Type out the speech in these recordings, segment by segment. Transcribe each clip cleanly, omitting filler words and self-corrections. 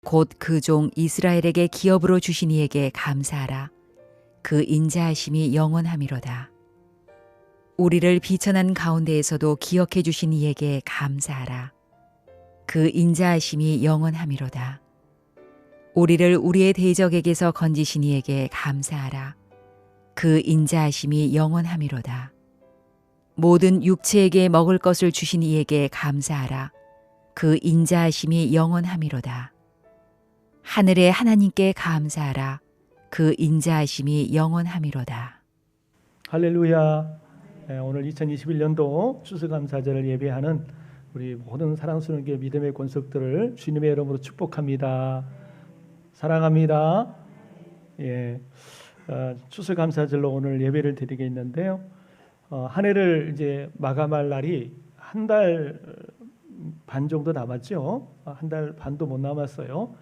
곧 그 종 이스라엘에게 기업으로 주신 이에게 감사하라. 그 인자하심이 영원함이로다. 우리를 비천한 가운데에서도 기억해 주신 이에게 감사하라. 그 인자하심이 영원함이로다. 우리를 우리의 대적에게서 건지신 이에게 감사하라. 그 인자하심이 영원함이로다. 모든 육체에게 먹을 것을 주신 이에게 감사하라. 그 인자하심이 영원함이로다. 하늘의 하나님께 감사하라. 그 인자하심이 영원함이로다. 할렐루야. 오늘 2021년도 추수감사절을 예배하는 우리 모든 사랑스러운 교회 믿음의 권속들을 주님의 이름으로 축복합니다. 사랑합니다. 추수감사절로 오늘 예배를 드리겠는데요. 한 해를 이제 마감할 날이 한 달 반 정도 남았죠. 한 달 반도 못 남았어요.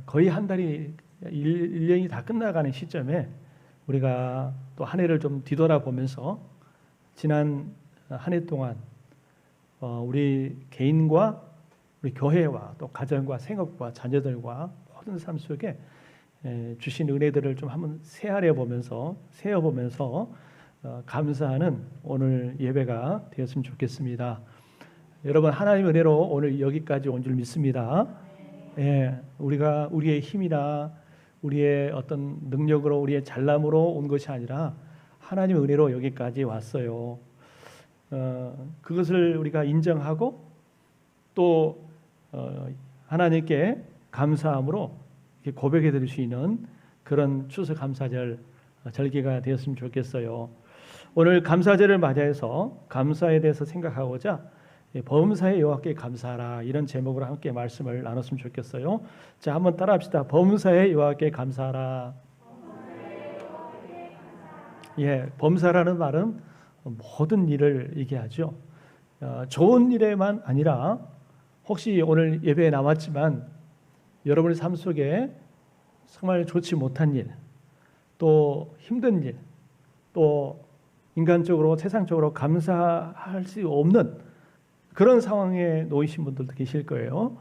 거의 한 달이 1년이 다 끝나가는 시점에 우리가 또 한 해를 좀 뒤돌아보면서 지난 한 해 동안 우리 개인과 우리 교회와 또 가정과 생업과 자녀들과 모든 삶 속에 주신 은혜들을 좀 한번 세어보면서 감사하는 오늘 예배가 되었으면 좋겠습니다. 여러분, 하나님의 은혜로 오늘 여기까지 온 줄 믿습니다. 우리가 우리의 힘이나 우리의 어떤 능력으로 우리의 잘남으로 온 것이 아니라 하나님의 은혜로 여기까지 왔어요. 그것을 우리가 인정하고 또 하나님께 감사함으로 고백해 드릴 수 있는 그런 추수감사절 절기가 되었으면 좋겠어요. 오늘 감사절을 맞이해서 감사에 대해서 생각하고자 범사의 여호와께 감사하라, 이런 제목으로 함께 말씀을 나눴으면 좋겠어요. 자, 한번 따라합시다. 범사의 여호와께 감사하라. 범사라는 말은 모든 일을 얘기하죠. 좋은 일에만 아니라 혹시 오늘 예배에 나왔지만 여러분의 삶 속에 정말 좋지 못한 일, 또 힘든 일, 또 인간적으로 세상적으로 감사할 수 없는 그런 상황에 놓이신 분들도 계실 거예요.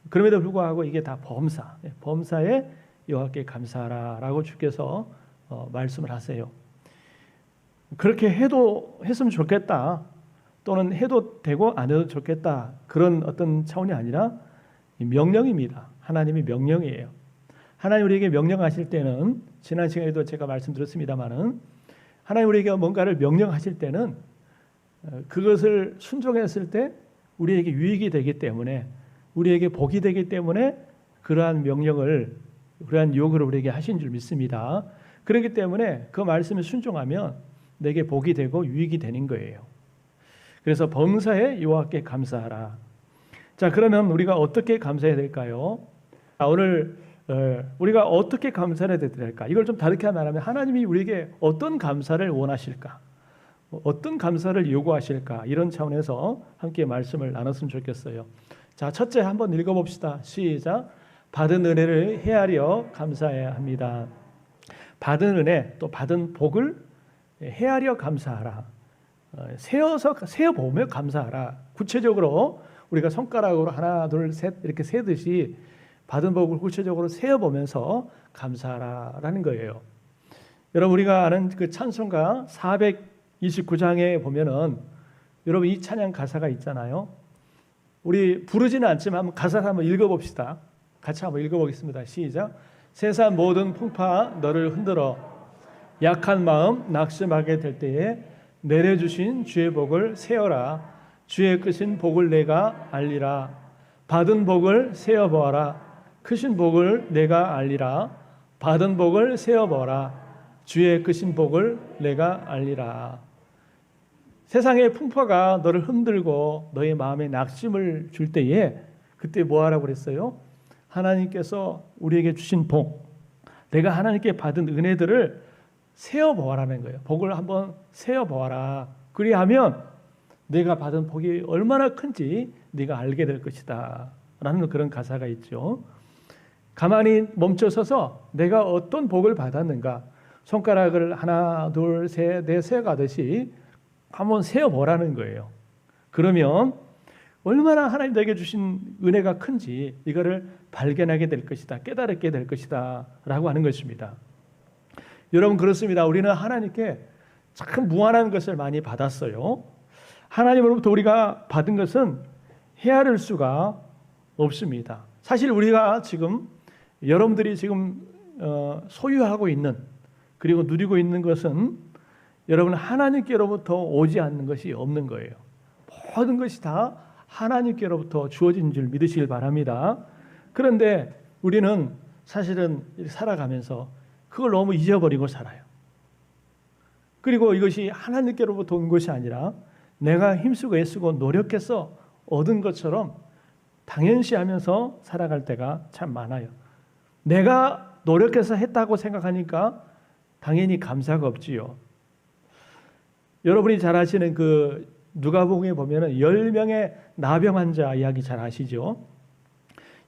그럼에도 불구하고 이게 다 범사에 여호와께 감사하라라고 주께서 말씀을 하세요. 그렇게 했으면 좋겠다, 또는 해도 되고 안 해도 좋겠다, 그런 어떤 차원이 아니라 명령입니다. 하나님의 명령이에요. 하나님 우리에게 명령하실 때는, 지난 시간에도 제가 말씀드렸습니다마는, 하나님 우리에게 뭔가를 명령하실 때는 그것을 순종했을 때 우리에게 유익이 되기 때문에, 우리에게 복이 되기 때문에 그러한 명령을, 그러한 요구를 우리에게 하신 줄 믿습니다. 그렇기 때문에 그 말씀에 순종하면 내게 복이 되고 유익이 되는 거예요. 그래서 범사에 여호와께 감사하라. 자, 그러면 우리가 어떻게 감사해야 될까요? 오늘 우리가 어떻게 감사해야 될까? 이걸 좀 다르게 말하면, 하나님이 우리에게 어떤 감사를 원하실까? 어떤 감사를 요구하실까? 이런 차원에서 함께 말씀을 나눴으면 좋겠어요. 자, 첫째 한번 읽어봅시다. 시작. 받은 은혜를 헤아려 감사해야 합니다. 받은 은혜, 또 받은 복을 헤아려 감사하라. 세어보며 감사하라. 구체적으로 우리가 손가락으로 하나, 둘, 셋 이렇게 세듯이 받은 복을 구체적으로 세어보면서 감사하라라는 거예요. 여러분, 우리가 아는 그 찬송가 429장에 보면은, 여러분 이 찬양 가사가 있잖아요. 우리 부르지는 않지만 가사를 한번 읽어봅시다. 같이 한번 읽어보겠습니다. 시작. 세상 모든 풍파 너를 흔들어 약한 마음 낙심하게 될 때에 내려주신 주의 복을 세어라. 주의 크신 복을 내가 알리라. 받은 복을 세어보아라. 크신 복을 내가 알리라. 받은 복을 세어보아라. 주의 크신 복을 내가 알리라. 세상의 풍파가 너를 흔들고 너의 마음에 낙심을 줄 때에, 그때 뭐 하라고 그랬어요? 하나님께서 우리에게 주신 복, 내가 하나님께 받은 은혜들을 세어보아라는 거예요. 복을 한번 세어보아라. 그리하면 내가 받은 복이 얼마나 큰지 네가 알게 될 것이다 라는 그런 가사가 있죠. 가만히 멈춰서서 내가 어떤 복을 받았는가, 손가락을 하나, 둘, 셋, 넷 세어가듯이 한번 세어보라는 거예요. 그러면 얼마나 하나님 내게 주신 은혜가 큰지 이거를 발견하게 될 것이다. 깨달게 될 것이다 라고 하는 것입니다. 여러분 그렇습니다. 우리는 하나님께 참 무한한 것을 많이 받았어요. 하나님으로부터 우리가 받은 것은 헤아릴 수가 없습니다. 사실 우리가 지금 여러분들이 지금 소유하고 있는 그리고 누리고 있는 것은 여러분 하나님께로부터 오지 않는 것이 없는 거예요. 모든 것이 다 하나님께로부터 주어진 줄 믿으시길 바랍니다. 그런데 우리는 사실은 살아가면서 그걸 너무 잊어버리고 살아요. 그리고 이것이 하나님께로부터 온 것이 아니라 내가 힘쓰고 애쓰고 노력해서 얻은 것처럼 당연시하면서 살아갈 때가 참 많아요. 내가 노력해서 했다고 생각하니까 당연히 감사가 없지요. 여러분이 잘 아시는 그 누가복음에 보면은 10명의 나병 환자 이야기 잘 아시죠?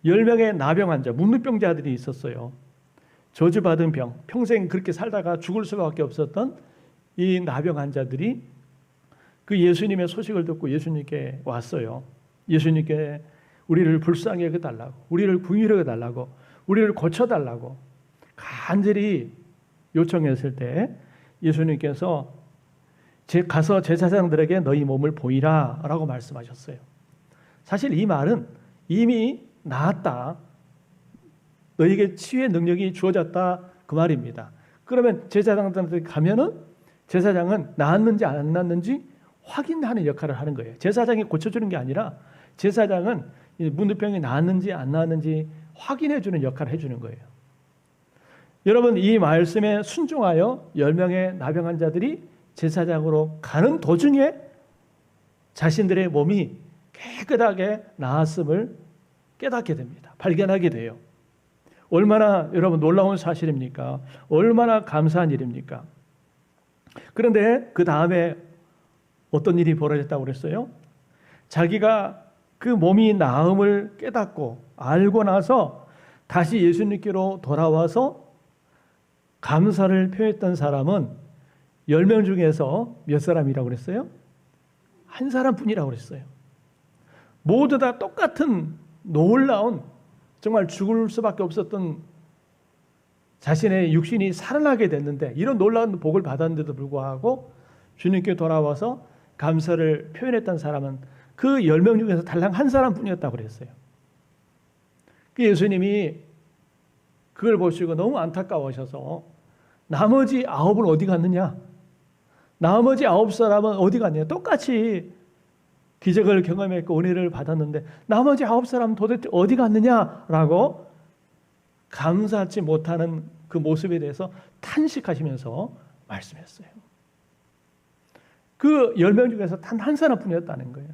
10명의 나병 환자, 문무병자들이 있었어요. 저주받은 병, 평생 그렇게 살다가 죽을 수밖에 없었던 이 나병 환자들이 그 예수님의 소식을 듣고 예수님께 왔어요. 예수님께 우리를 불쌍히 여겨달라고, 우리를 긍휼히 여겨달라고, 우리를 고쳐달라고 간절히 요청했을 때 예수님께서 가서 제사장들에게 너희 몸을 보이라 라고 말씀하셨어요. 사실 이 말은 이미 나았다, 너희에게 치유의 능력이 주어졌다 그 말입니다. 그러면 제사장들한테 가면은 제사장은 나았는지 안 나았는지 확인하는 역할을 하는 거예요. 제사장이 고쳐주는 게 아니라 제사장은 문둥병이 나았는지 안 나았는지 확인해주는 역할을 해주는 거예요. 여러분 이 말씀에 순종하여 10명의 나병 환자들이 제사장으로 가는 도중에 자신들의 몸이 깨끗하게 나았음을 깨닫게 됩니다. 발견하게 돼요. 얼마나 여러분 놀라운 사실입니까? 얼마나 감사한 일입니까? 그런데 그 다음에 어떤 일이 벌어졌다고 그랬어요? 자기가 그 몸이 나음을 깨닫고 알고 나서 다시 예수님께로 돌아와서 감사를 표했던 사람은 10명 중에서 몇 사람이라고 그랬어요? 한 사람뿐이라고 그랬어요. 모두 다 똑같은 놀라운 정말 죽을 수밖에 없었던 자신의 육신이 살아나게 됐는데 이런 놀라운 복을 받았는데도 불구하고 주님께 돌아와서 감사를 표현했던 사람은 그 10명 중에서 달랑 한 사람뿐이었다고 그랬어요. 그 예수님이 그걸 보시고 너무 안타까워하셔서 나머지 9은 어디 갔느냐? 나머지 9사람은 어디 갔느냐? 똑같이 기적을 경험했고 은혜를 받았는데 나머지 9사람은 도대체 어디 갔느냐라고 감사하지 못하는 그 모습에 대해서 탄식하시면서 말씀했어요. 그 10명 중에서 단 한 사람뿐이었다는 거예요.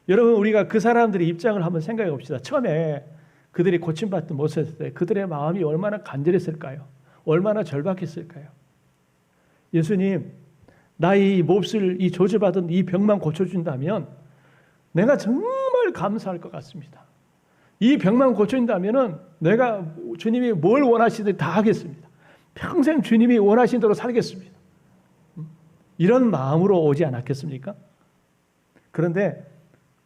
여러분 우리가 그 사람들의 입장을 한번 생각해 봅시다. 처음에 그들이 고침받던 모습을 때 그들의 마음이 얼마나 간절했을까요? 얼마나 절박했을까요? 예수님, 나의 몹쓸 이 저주받은 이 병만 고쳐준다면 내가 정말 감사할 것 같습니다. 이 병만 고쳐준다면 내가 주님이 뭘 원하시든지 다 하겠습니다. 평생 주님이 원하신 대로 살겠습니다. 이런 마음으로 오지 않았겠습니까? 그런데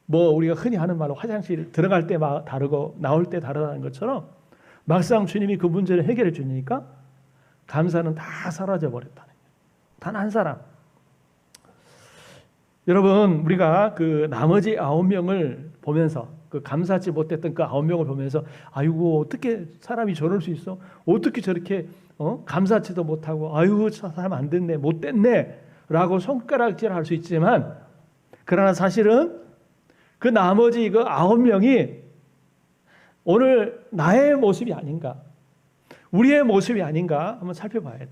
뭐 우리가 흔히 하는 말로 화장실 들어갈 때 다르고 나올 때 다르다는 것처럼 막상 주님이 그 문제를 해결해 주니까 감사는 다 사라져 버렸다는 거예요. 단 한 사람. 여러분 우리가 그 나머지 9명을 보면서 그 감사하지 못했던 그 9명을 보면서 아이고 어떻게 사람이 저럴 수 있어? 어떻게 저렇게 감사하지도 못하고 아이고 저 사람 안 됐네 못 됐네 라고 손가락질할 수 있지만 그러나 사실은 그 나머지 그 9명이 오늘 나의 모습이 아닌가, 우리의 모습이 아닌가 한번 살펴봐야 돼.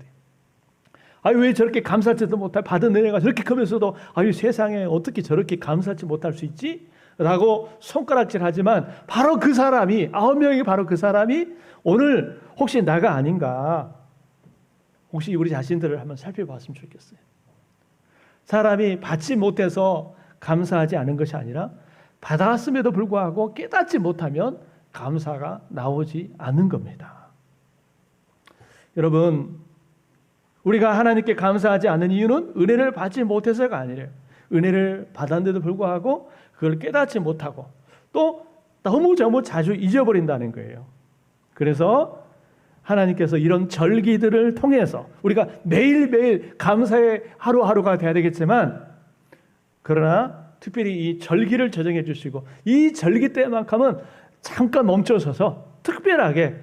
아유 왜 저렇게 감사하지도 못할 받은 은혜가 저렇게 크면서도 아유 세상에 어떻게 저렇게 감사하지 못할 수 있지? 라고 손가락질하지만 바로 그 사람이 9명이 바로 그 사람이 오늘 혹시 나가 아닌가, 혹시 우리 자신들을 한번 살펴봤으면 좋겠어요. 사람이 받지 못해서 감사하지 않은 것이 아니라 받았음에도 불구하고 깨닫지 못하면 감사가 나오지 않는 겁니다. 여러분 우리가 하나님께 감사하지 않는 이유는 은혜를 받지 못해서가 아니래요. 은혜를 받았는데도 불구하고 그걸 깨닫지 못하고 또 너무 자주 잊어버린다는 거예요. 그래서 하나님께서 이런 절기들을 통해서 우리가 매일매일 감사의 하루하루가 돼야 되겠지만, 그러나 특별히 이 절기를 조정해 주시고 이 절기 때만큼은 잠깐 멈춰서서 특별하게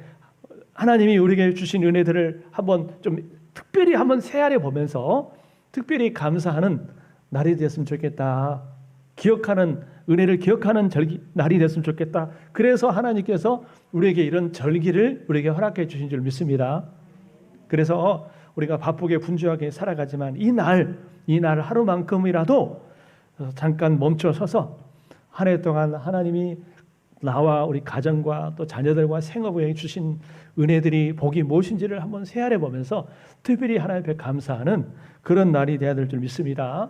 하나님이 우리에게 주신 은혜들을 한번 좀 특별히 한번 새하려 보면서 특별히 감사하는 날이 됐으면 좋겠다. 기억하는, 은혜를 기억하는 날이 됐으면 좋겠다. 그래서 하나님께서 우리에게 이런 절기를 우리에게 허락해 주신 줄 믿습니다. 그래서 우리가 바쁘게 분주하게 살아가지만 이 날 하루만큼이라도 잠깐 멈춰 서서 한 해 동안 하나님이 나와 우리 가정과 또 자녀들과 생업에 주신 은혜들이 복이 무엇인지를 한번 새하려 보면서 특별히 하나님 앞에 감사하는 그런 날이 되어야 될 줄 믿습니다.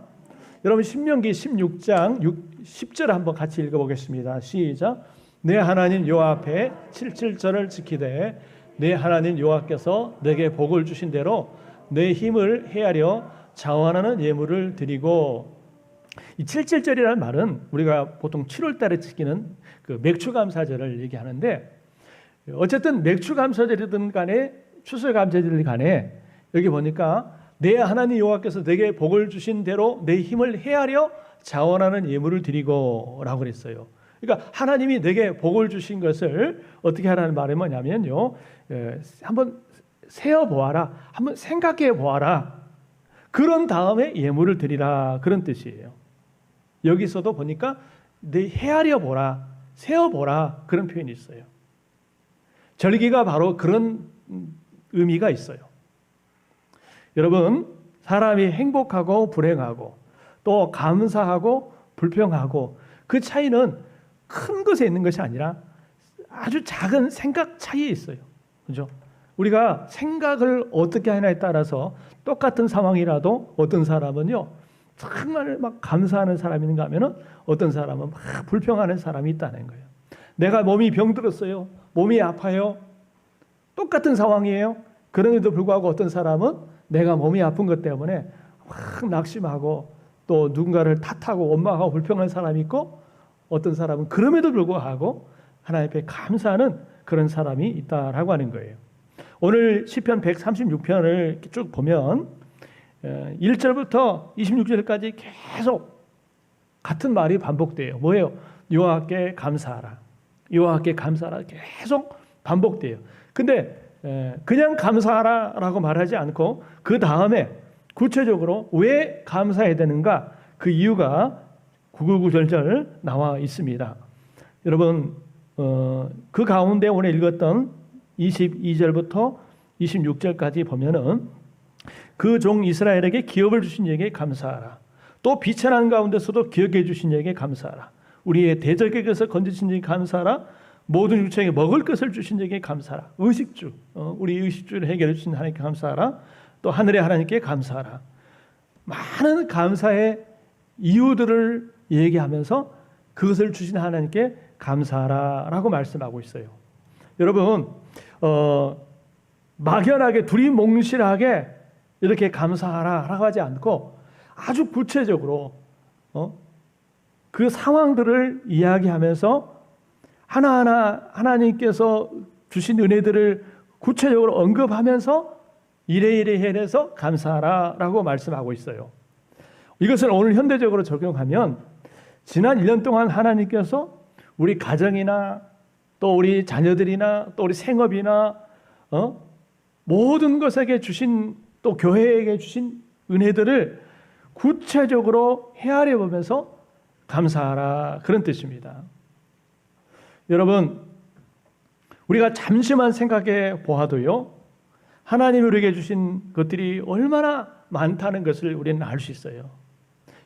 여러분 신명기 16장 10절 한번 같이 읽어보겠습니다. 시작. 내 하나님 여호와 앞에 77절을 지키되 내 하나님 여호와께서 내게 복을 주신 대로 내 힘을 헤아려 자원하는 예물을 드리고. 이 77절이라는 말은 우리가 보통 7월 달에 지키는 그 맥추감사절을 얘기하는데, 어쨌든 맥추감사절이든 간에 추수감사절이든 간에 여기 보니까 내 하나님 여호와께서 내게 복을 주신 대로 내 힘을 헤아려 자원하는 예물을 드리고 라고 그랬어요. 그러니까 하나님이 내게 복을 주신 것을 어떻게 하라는 말이 뭐냐면요, 한번 세어보아라, 한번 생각해 보아라, 그런 다음에 예물을 드리라, 그런 뜻이에요. 여기서도 보니까 내 헤아려 보라, 세어보라, 그런 표현이 있어요. 절기가 바로 그런 의미가 있어요. 여러분, 사람이 행복하고 불행하고 또 감사하고 불평하고 그 차이는 큰 것에 있는 것이 아니라 아주 작은 생각 차이에 있어요. 그죠? 우리가 생각을 어떻게 하냐에 따라서 똑같은 상황이라도 어떤 사람은요 정말 막 감사하는 사람이 있는가 하면은 어떤 사람은 막 불평하는 사람이 있다는 거예요. 내가 몸이 병들었어요. 몸이 아파요. 똑같은 상황이에요. 그럼에도 불구하고 어떤 사람은 내가 몸이 아픈 것 때문에 막 낙심하고 또 누군가를 탓하고 원망하고 불평하는 사람이 있고, 어떤 사람은 그럼에도 불구하고 하나님 앞에 감사하는 그런 사람이 있다라고 하는 거예요. 오늘 시편 136편을 쭉 보면 1절부터 26절까지 계속 같은 말이 반복돼요. 뭐예요? 여호와께 감사하라, 여호와께 감사하라, 계속 반복돼요. 근데 그냥 감사하라라고 말하지 않고 그 다음에 구체적으로 왜 감사해야 되는가, 그 이유가 구구구절절 나와 있습니다. 여러분, 그 가운데 오늘 읽었던 22절부터 26절까지 보면은 그 종 이스라엘에게 기업을 주신 이에게 감사하라. 또 비천한 가운데서도 기억해 주신 이에게 감사하라. 우리의 대적에게서 건지신 이에게 감사하라. 모든 육체에게 먹을 것을 주신 이에게 감사하라. 의식주, 우리 의식주를 해결해 주신 하나님께 감사하라. 또 하늘의 하나님께 감사하라. 많은 감사의 이유들을 얘기하면서 그것을 주신 하나님께 감사하라라고 말씀하고 있어요. 여러분, 막연하게 두리뭉실하게 이렇게 감사하라라고 하지 않고 아주 구체적으로 그 상황들을 이야기하면서 하나하나 하나님께서 주신 은혜들을 구체적으로 언급하면서 이래 해서 감사하라라고 말씀하고 있어요. 이것을 오늘 현대적으로 적용하면 지난 1년 동안 하나님께서 우리 가정이나 또 우리 자녀들이나 또 우리 생업이나 모든 것에게 주신, 또 교회에게 주신 은혜들을 구체적으로 헤아려 보면서 감사하라, 그런 뜻입니다. 여러분, 우리가 잠시만 생각해 보아도요, 하나님이 우리에게 주신 것들이 얼마나 많다는 것을 우리는 알 수 있어요.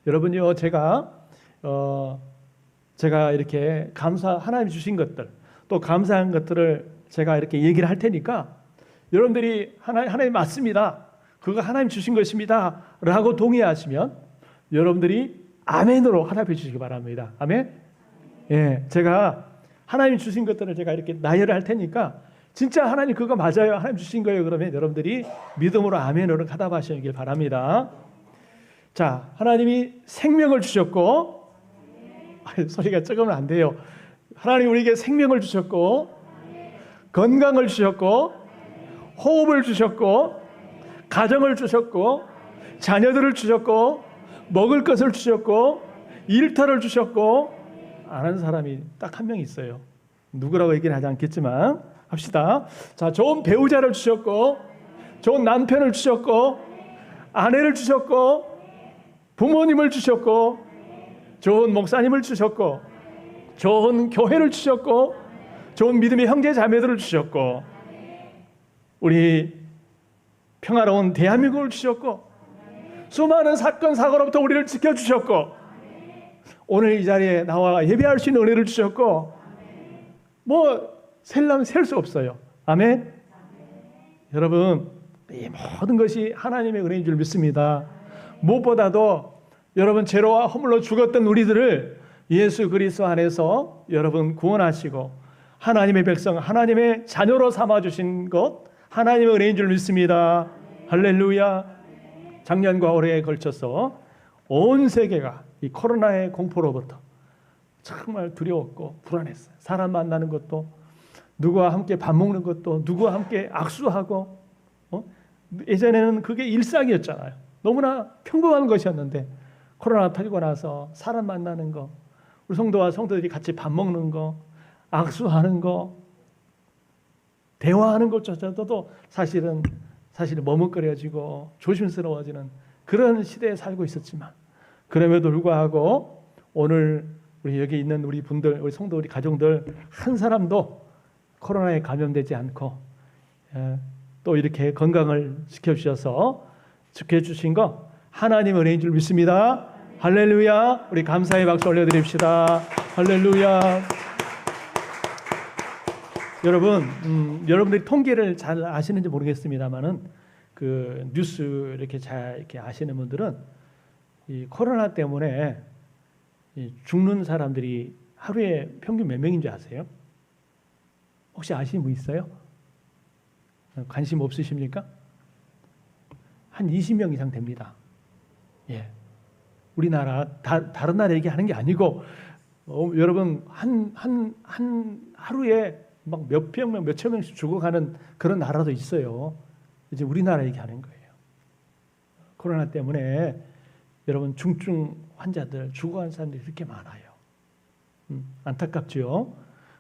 여러분요, 제가 이렇게 하나님이 주신 것들, 또 감사한 것들을 제가 이렇게 얘기를 할 테니까 여러분들이 하나님 맞습니다, 그거 하나님 주신 것입니다 라고 동의하시면 여러분들이 아멘으로 하답해 주시기 바랍니다. 아멘. 예, 제가 하나님 주신 것들을 제가 이렇게 나열을 할 테니까 진짜 하나님 그거 맞아요, 하나님 주신 거예요, 그러면 여러분들이 믿음으로 아멘으로 하답하시길 바랍니다. 자, 하나님이 생명을 주셨고 소리가 적으면 안 돼요. 하나님 우리에게 생명을 주셨고, 건강을 주셨고, 호흡을 주셨고, 가정을 주셨고, 자녀들을 주셨고, 먹을 것을 주셨고, 일터를 주셨고. 아는 사람이 딱 한 명 있어요. 누구라고 얘기는 하지 않겠지만 합시다. 자, 좋은 배우자를 주셨고, 좋은 남편을 주셨고, 아내를 주셨고, 부모님을 주셨고, 좋은 목사님을 주셨고, 좋은 교회를 주셨고, 좋은 믿음의 형제 자매들을 주셨고, 우리 평화로운 대한민국을 주셨고, 수많은 사건 사고로부터 우리를 지켜주셨고, 오늘 이 자리에 나와 예배할 수 있는 은혜를 주셨고, 셀라면 셀 수 없어요. 아멘. 여러분, 이 모든 것이 하나님의 은혜인 줄 믿습니다. 무엇보다도 여러분 죄로와 허물로 죽었던 우리들을 예수 그리스도 안에서 여러분 구원하시고 하나님의 백성, 하나님의 자녀로 삼아주신 것, 하나님의 은혜인 줄 믿습니다. 할렐루야. 작년과 올해에 걸쳐서 온 세계가 이 코로나의 공포로부터 정말 두려웠고 불안했어요. 사람 만나는 것도, 누구와 함께 밥 먹는 것도, 누구와 함께 악수하고, 예전에는 그게 일상이었잖아요. 너무나 평범한 것이었는데 코로나 터지고 나서 사람 만나는 거, 우리 성도와 성도들이 같이 밥 먹는 거, 악수하는 거, 대화하는 것조차도 사실은 머뭇거려지고 조심스러워지는 그런 시대에 살고 있었지만, 그럼에도 불구하고 오늘 우리 여기 있는 우리 분들, 우리 성도, 우리 가정들 한 사람도 코로나에 감염되지 않고 또 이렇게 건강을 지켜주셔서 지켜주신 거 하나님 은혜인 줄 믿습니다. 할렐루야. 우리 감사의 박수 올려드립시다. 할렐루야. 여러분, 여러분들이 통계를 잘 아시는지 모르겠습니다만은 그 뉴스 이렇게 잘 이렇게 아시는 분들은 이 코로나 때문에 죽는 사람들이 하루에 평균 몇 명인 줄 아세요? 혹시 아시는 분 있어요? 관심 없으십니까? 한 20명 이상 됩니다. 예. 우리나라 다른 나라 얘기하는 게 아니고 여러분 한 하루에 막 몇천 명씩 죽어가는 그런 나라도 있어요. 이제 우리나라 얘기하는 거예요. 코로나 때문에 여러분 중증 환자들, 죽어간 사람들이 이렇게 많아요. 안타깝죠.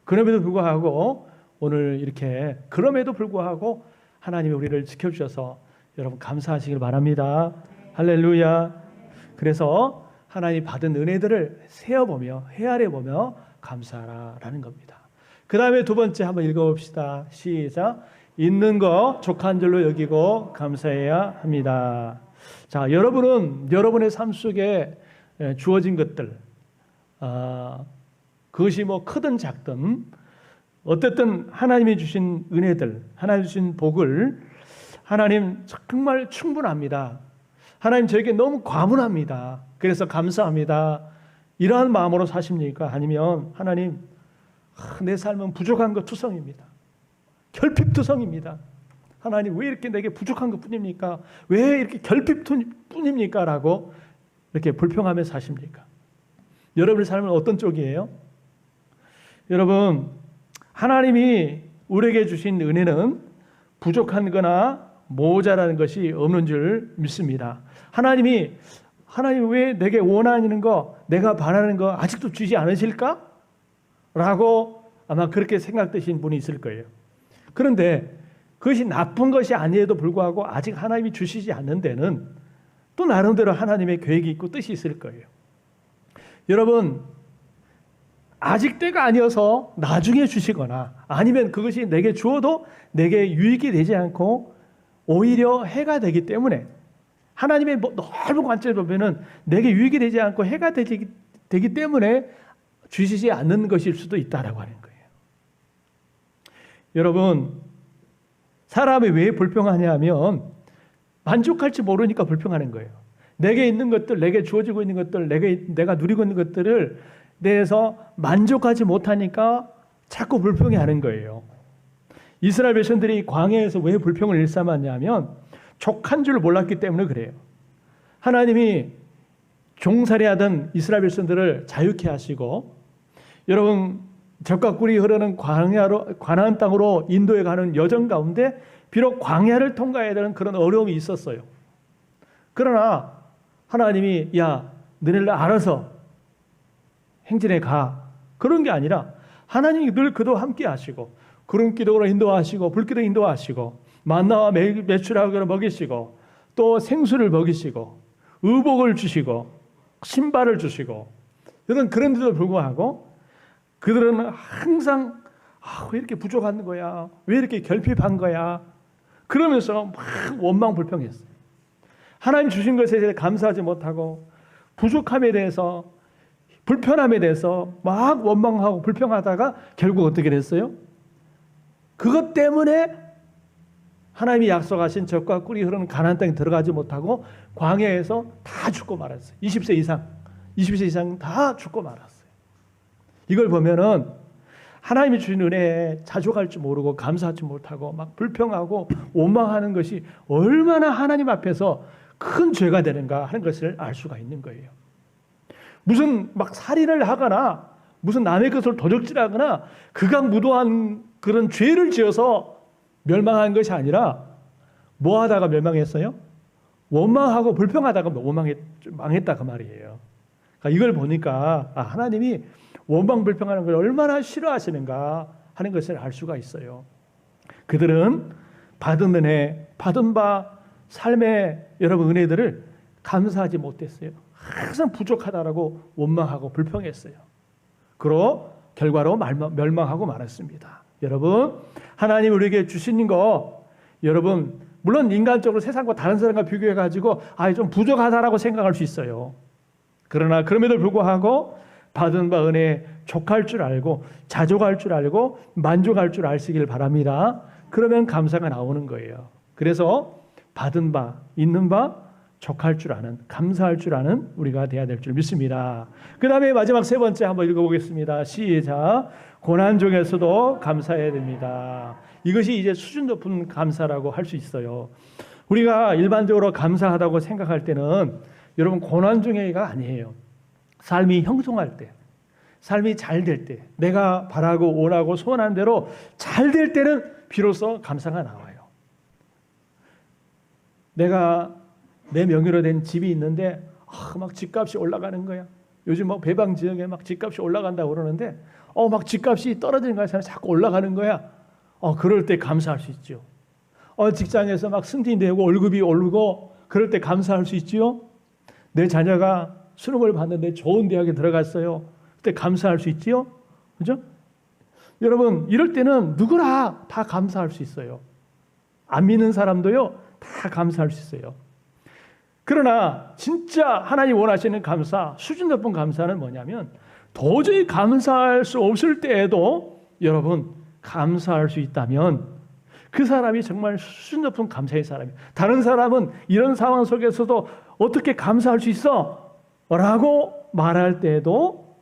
그럼에도 불구하고 오늘 이렇게 그럼에도 불구하고 하나님이 우리를 지켜주셔서 여러분 감사하시길 바랍니다. 할렐루야. 그래서 하나님 받은 은혜들을 세어보며 헤아려보며 감사하라라는 겁니다. 그 다음에 두 번째 한번 읽어봅시다. 시작. 있는 거 족한 줄로 여기고 감사해야 합니다. 자, 여러분은 여러분의 삶 속에 주어진 것들, 그것이 크든 작든 어쨌든 하나님이 주신 은혜들, 하나님 주신 복을 하나님 정말 충분합니다. 하나님 저에게 너무 과분합니다. 그래서 감사합니다. 이러한 마음으로 사십니까? 아니면 하나님 내 삶은 부족한 것 투성입니다. 결핍투성입니다. 하나님 왜 이렇게 내게 부족한 것 뿐입니까? 왜 이렇게 결핍뿐입니까? 라고 이렇게 불평하며 사십니까? 여러분의 삶은 어떤 쪽이에요? 여러분, 하나님이 우리에게 주신 은혜는 부족한 거나 모자라는 것이 없는 줄 믿습니다. 하나님 왜 내게 원하는 거, 내가 바라는 거 아직도 주지 않으실까? 라고 아마 그렇게 생각되신 분이 있을 거예요. 그런데 그것이 나쁜 것이 아니에도 불구하고 아직 하나님이 주시지 않는 데는 또 나름대로 하나님의 계획이 있고 뜻이 있을 거예요. 여러분, 아직 때가 아니어서 나중에 주시거나 아니면 그것이 내게 주어도 내게 유익이 되지 않고 오히려 해가 되기 때문에, 하나님의 넓은 관점에서 보면은 내게 유익이 되지 않고 해가 되기 때문에 주시지 않는 것일 수도 있다라고 하는 거예요. 여러분, 사람이 왜 불평하냐 하면 만족할지 모르니까 불평하는 거예요. 내게 있는 것들, 내게 주어지고 있는 것들, 내가 누리고 있는 것들을 대해서 만족하지 못하니까 자꾸 불평해하는 거예요. 이스라엘 백성들이 광야에서 왜 불평을 일삼았냐면 족한 줄 몰랐기 때문에 그래요. 하나님이 종살이하던 이스라엘 백성들을 자유케 하시고 여러분 젖과 꿀이 흐르는 가나안 땅으로 인도해 가는 여정 가운데 비록 광야를 통과해야 되는 그런 어려움이 있었어요. 그러나 하나님이 야 너네를 알아서 행진해 가 그런 게 아니라 하나님이 늘 그도 함께 하시고 구름 기둥으로 인도하시고 불기둥 인도하시고 만나와 메추라기를 먹이시고 또 생수를 먹이시고 의복을 주시고 신발을 주시고 이런 그런데도 불구하고 그들은 항상 왜 이렇게 부족한 거야? 왜 이렇게 결핍한 거야? 그러면서 막 원망불평했어요. 하나님 주신 것에 대해 감사하지 못하고 부족함에 대해서 불편함에 대해서 막 원망하고 불평하다가 결국 어떻게 됐어요? 그것 때문에 하나님이 약속하신 젖과 꿀이 흐르는 가나안 땅에 들어가지 못하고 광야에서 다 죽고 말았어요. 20세 이상 다 죽고 말았어요. 이걸 보면은 하나님이 주신 은혜에 자족할 줄 모르고 감사하지 못하고 막 불평하고 원망하는 것이 얼마나 하나님 앞에서 큰 죄가 되는가 하는 것을 알 수가 있는 거예요. 무슨 막 살인을 하거나 무슨 남의 것을 도적질하거나 극악무도한 그런 죄를 지어서 멸망한 것이 아니라 뭐 하다가 멸망했어요? 원망하고 불평하다가 망했다 그 말이에요. 그러니까 이걸 보니까 하나님이 원망 불평하는 걸 얼마나 싫어하시는가 하는 것을 알 수가 있어요. 그들은 받은 은혜, 받은 바 삶의 여러분 은혜들을 감사하지 못했어요. 항상 부족하다라고 원망하고 불평했어요. 그로 결과로 멸망하고 말았습니다. 여러분, 하나님 우리에게 주신 거 여러분 물론 인간적으로 세상과 다른 사람과 비교해 가지고 좀 부족하다라고 생각할 수 있어요. 그러나 그럼에도 불구하고 받은 바 은혜에 족할 줄 알고 자족할 줄 알고 만족할 줄 아시길 바랍니다. 그러면 감사가 나오는 거예요. 그래서 받은 바 있는 바 족할 줄 아는 감사할 줄 아는 우리가 돼야 될 줄 믿습니다. 그 다음에 마지막 세 번째 한번 읽어보겠습니다. 시작. 고난 중에서도 감사해야 됩니다. 이것이 이제 수준 높은 감사라고 할 수 있어요. 우리가 일반적으로 감사하다고 생각할 때는 여러분 고난 중에가 아니에요. 삶이 형통할 때, 삶이 잘 될 때, 내가 바라고 원하고 소원한 대로 잘 될 때는 비로소 감사가 나와요. 내가 내 명의로 된 집이 있는데 막 집값이 올라가는 거야. 요즘 뭐 배방 지역에 막 집값이 올라간다고 그러는데 막 집값이 떨어지는 거야. 자꾸 올라가는 거야. 그럴 때 감사할 수 있죠. 직장에서 막 승진되고 월급이 오르고 그럴 때 감사할 수 있지요. 내 자녀가 수능을 봤는데 좋은 대학에 들어갔어요. 그때 감사할 수 있지요. 그죠? 여러분 이럴 때는 누구나 다 감사할 수 있어요. 안 믿는 사람도요 다 감사할 수 있어요. 그러나 진짜 하나님 원하시는 감사, 수준 높은 감사는 뭐냐면 도저히 감사할 수 없을 때에도 여러분 감사할 수 있다면 그 사람이 정말 수준 높은 감사의 사람이에요. 다른 사람은 이런 상황 속에서도 어떻게 감사할 수 있어? 라고 말할 때에도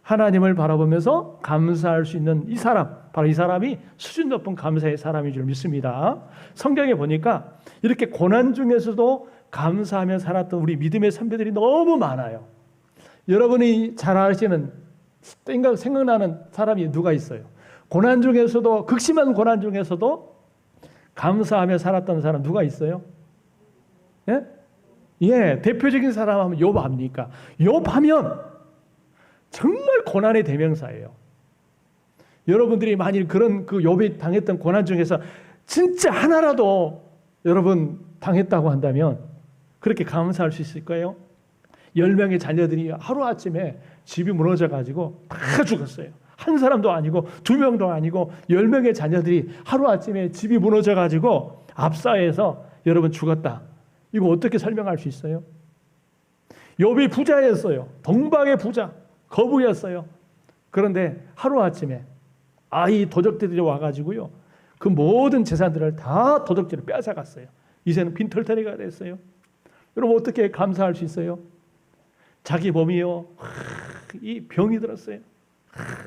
하나님을 바라보면서 감사할 수 있는 이 사람, 바로 이 사람이 수준 높은 감사의 사람인 줄 믿습니다. 성경에 보니까 이렇게 고난 중에서도 감사하며 살았던 우리 믿음의 선배들이 너무 많아요. 여러분이 잘 아시는 생각나는 사람이 누가 있어요? 고난 중에서도 극심한 고난 중에서도 감사하며 살았던 사람 누가 있어요? 예, 대표적인 사람 하면 욥 아닙니까? 욥 하면 정말 고난의 대명사예요. 여러분들이 만일 그런 그 욥이 당했던 고난 중에서 진짜 하나라도 여러분 당했다고 한다면 그렇게 감사할 수 있을 거예요? 10명의 자녀들이 하루아침에 집이 무너져가지고 다 죽었어요. 한 사람도 아니고 2명도 아니고 10명의 자녀들이 하루아침에 집이 무너져가지고 압사해서 여러분 죽었다. 이거 어떻게 설명할 수 있어요? 욥이 부자였어요. 동방의 부자, 거부였어요. 그런데 하루아침에 이 도적들이 와가지고요. 그 모든 재산들을 다 도적질을 빼앗아갔어요. 이제는 빈털터리가 됐어요. 여러분 어떻게 감사할 수 있어요? 자기 몸이요. 이 병이 들었어요.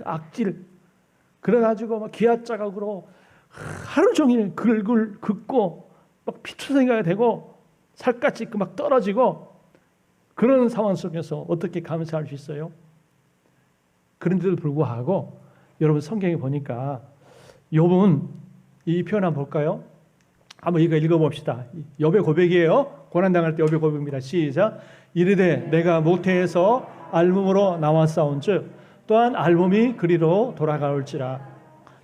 악질. 그래가지고 막 기아자각으로 하루 종일 긁고 막 피투성이가 되고 살갗이 막 떨어지고 그런 상황 속에서 어떻게 감사할 수 있어요? 그런데도 불구하고 여러분 성경에 보니까 욥은 이 표현 한번 볼까요? 한번 이거 읽어봅시다. 욥의 고백이에요. 고난당할 때 욥의 고백입니다. 시작. 이르되 내가 모태에서 알몸으로 나왔사온즉 또한 알몸이 그리로 돌아가올지라.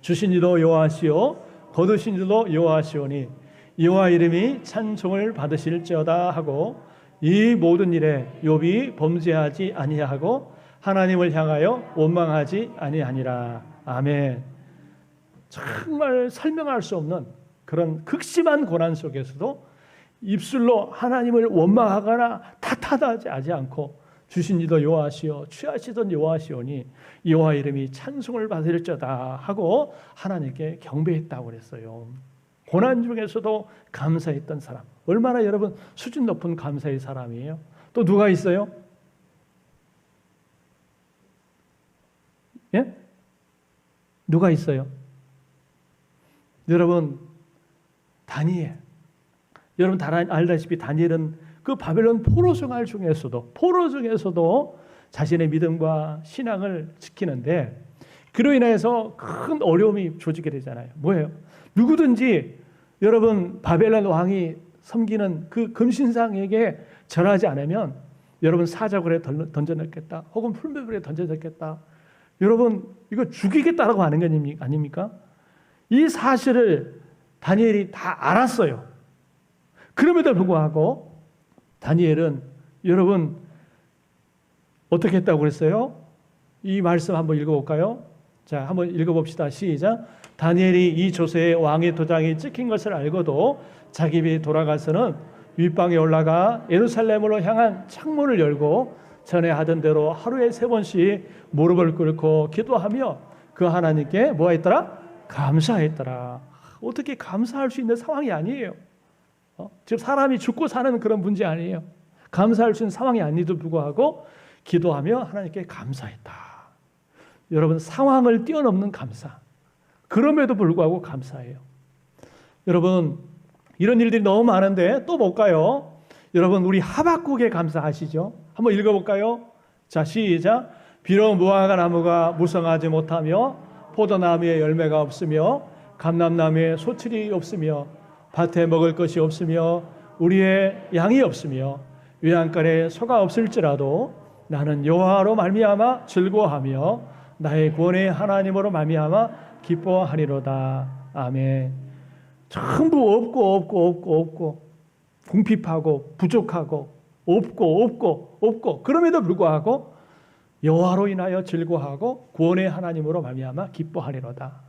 주신 이도 여호와시오 거두신 이도 여호와시오니 여호와 이름이 찬송을 받으실지어다 하고 이 모든 일에 욥이 범죄하지 아니하고 하나님을 향하여 원망하지 아니하니라. 아멘. 정말 설명할 수 없는 그런 극심한 고난 속에서도 입술로 하나님을 원망하거나 탓하지 않고 주신 이도 여호와시오 취하시던 여호와시오니 여호와 이름이 찬송을 받을지어다 하고 하나님께 경배했다고 그랬어요. 고난 중에서도 감사했던 사람, 얼마나 여러분 수준 높은 감사의 사람이에요. 또 누가 있어요? 예? 누가 있어요? 여러분 다니엘, 여러분 다 알다시피 다니엘은 그 바벨론 포로 생활 중에서도 자신의 믿음과 신앙을 지키는데 그로 인해서 큰 어려움이 조지게 되잖아요. 뭐예요? 누구든지 여러분 바벨론 왕이 섬기는 그 금신상에게 절하지 않으면 여러분 사자굴에 던져넣겠다 혹은 풀무불에 던져넣겠다. 여러분 이거 죽이겠다라고 하는 거 아닙니까? 이 사실을 다니엘이 다 알았어요. 그럼에도 불구하고 다니엘은 여러분 어떻게 했다고 그랬어요? 이 말씀 한번 읽어볼까요? 자, 한번 읽어봅시다. 시작. 다니엘이 이 조세의 왕의 도장이 찍힌 것을 알고도 자기 집에 돌아가서는 윗방에 올라가 예루살렘으로 향한 창문을 열고 전에 하던 대로 하루에 3번씩 무릎을 꿇고 기도하며 그 하나님께 뭐 했더라? 감사했더라. 어떻게 감사할 수 있는 상황이 아니에요. 지금 사람이 죽고 사는 그런 문제 아니에요. 감사할 수 있는 상황이 아니도 불구하고 기도하며 하나님께 감사했다. 여러분 상황을 뛰어넘는 감사. 그럼에도 불구하고 감사해요. 여러분 이런 일들이 너무 많은데 또 볼까요? 여러분 우리 하박국에 감사하시죠? 한번 읽어볼까요? 자 시작. 비록 무화과 나무가 무성하지 못하며 포도나무에 열매가 없으며 감람나무에 소출이 없으며 밭에 먹을 것이 없으며 우리의 양이 없으며 외양간에 소가 없을지라도 나는 여호와로 말미암아 즐거워하며 나의 구원의 하나님으로 말미암아 기뻐하리로다. 아멘. 전부 없고 궁핍하고 부족하고 없고 그럼에도 불구하고 여호와로 인하여 즐거워하고 구원의 하나님으로 말미암아 기뻐하리로다.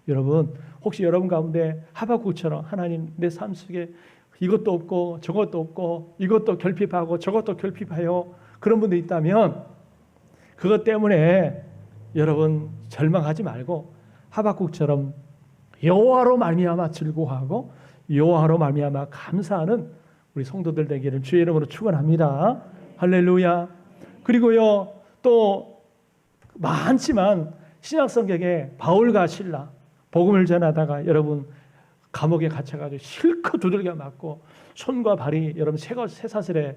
여러분 혹시 여러분 가운데 하박국처럼 하나님 내 삶 속에 이것도 없고 저것도 없고 이것도 결핍하고 저것도 결핍하여 그런 분들 있다면 그것 때문에 여러분 절망하지 말고 하박국처럼 여호와로 말미암아 즐거워하고 여호와로 말미암아 감사하는 우리 성도들 되기를 주의 이름으로 축원합니다. 할렐루야. 그리고요 또 많지만 신약성경에 바울과 실라 복음을 전하다가 여러분 감옥에 갇혀가지고 실컷 두들겨 맞고 손과 발이 여러분 쇠사슬에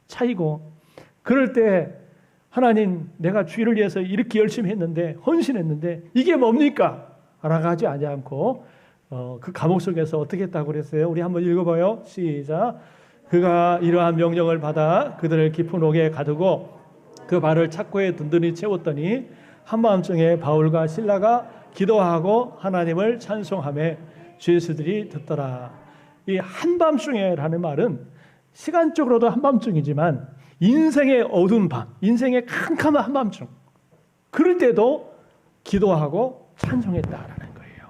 차이고 그럴 때 하나님 내가 주의를 위해서 이렇게 열심히 했는데 헌신했는데 이게 뭡니까? 라고 하지 않고 그 감옥 속에서 어떻게 했다고 그랬어요? 우리 한번 읽어봐요. 시작. 그가 이러한 명령을 받아 그들을 깊은 옥에 가두고 그 발을 착고에 든든히 채웠더니 한밤중에 바울과 실라가 기도하고 하나님을 찬송하며 죄수들이 듣더라. 이 한밤중에라는 말은 시간적으로도 한밤중이지만 인생의 어두운 밤, 인생의 캄캄한 한밤중 그럴 때도 기도하고 찬송했다라는 거예요.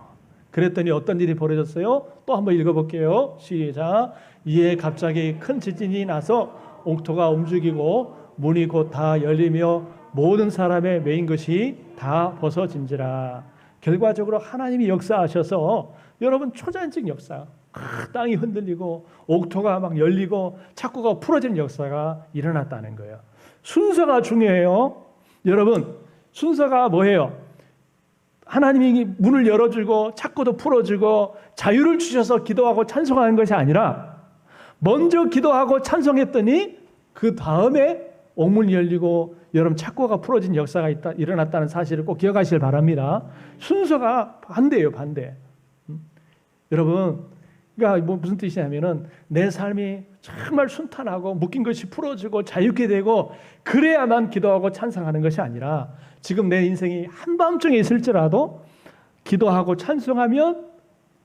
그랬더니 어떤 일이 벌어졌어요? 또 한번 읽어볼게요. 시작. 이에 갑자기 큰 지진이 나서 옥토가 움직이고 문이 곧 다 열리며 모든 사람의 메인 것이 다 벗어진지라. 결과적으로 하나님이 역사하셔서 여러분 초자연적 역사, 땅이 흔들리고 옥토가 막 열리고 착고가 풀어지는 역사가 일어났다는 거예요. 순서가 중요해요. 여러분 순서가 뭐예요? 하나님이 문을 열어주고 착고도 풀어주고 자유를 주셔서 기도하고 찬송하는 것이 아니라 먼저 기도하고 찬송했더니 그 다음에 옥문이 열리고 여러분 착고가 풀어진 역사가 일어났다는 사실을 꼭 기억하시길 바랍니다. 순서가 반대예요, 반대. 여러분, 그러니까 뭐 무슨 뜻이냐면은 내 삶이 정말 순탄하고 묶인 것이 풀어지고 자유케 되고 그래야만 기도하고 찬송하는 것이 아니라 지금 내 인생이 한밤중에 있을지라도 기도하고 찬송하면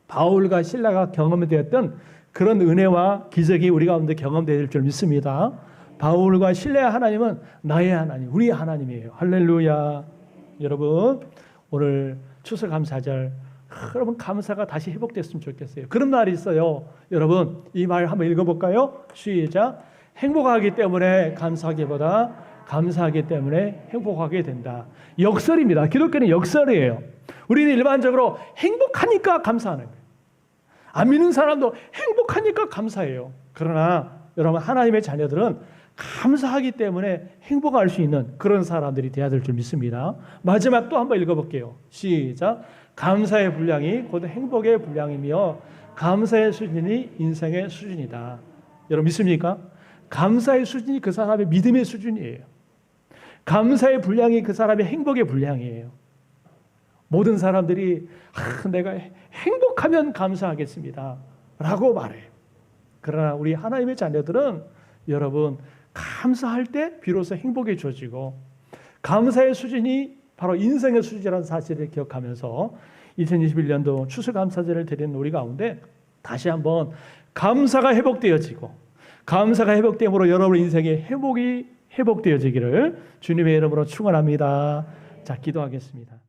바울과 실라가 경험되었던 그런 은혜와 기적이 우리 가운데 경험될 줄 믿습니다. 바울과 실라의 하나님은 나의 하나님, 우리의 하나님이에요. 할렐루야. 여러분, 오늘 추수감사절 여러분 감사가 다시 회복됐으면 좋겠어요. 그런 말이 있어요. 여러분, 이 말 한번 읽어볼까요? 시작. 행복하기 때문에 감사하기보다 감사하기 때문에 행복하게 된다. 역설입니다. 기독교는 역설이에요. 우리는 일반적으로 행복하니까 감사하는 거예요. 안 믿는 사람도 행복하니까 감사해요. 그러나 여러분, 하나님의 자녀들은 감사하기 때문에 행복할 수 있는 그런 사람들이 되어야 될 줄 믿습니다. 마지막 또 한번 읽어볼게요. 시작. 감사의 분량이 곧 행복의 분량이며 감사의 수준이 인생의 수준이다. 여러분 믿습니까? 감사의 수준이 그 사람의 믿음의 수준이에요. 감사의 분량이 그 사람의 행복의 분량이에요. 모든 사람들이 내가 행복하면 감사하겠습니다 라고 말해요. 그러나 우리 하나님의 자녀들은 여러분 감사할 때 비로소 행복이 주어지고 감사의 수준이 바로 인생의 수준이라는 사실을 기억하면서 2021년도 추수감사절을 드리는 우리 가운데 다시 한번 감사가 회복되어지고 감사가 회복됨으로 여러분 인생의 회복이 회복되어지기를 주님의 이름으로 축원합니다. 자, 기도하겠습니다.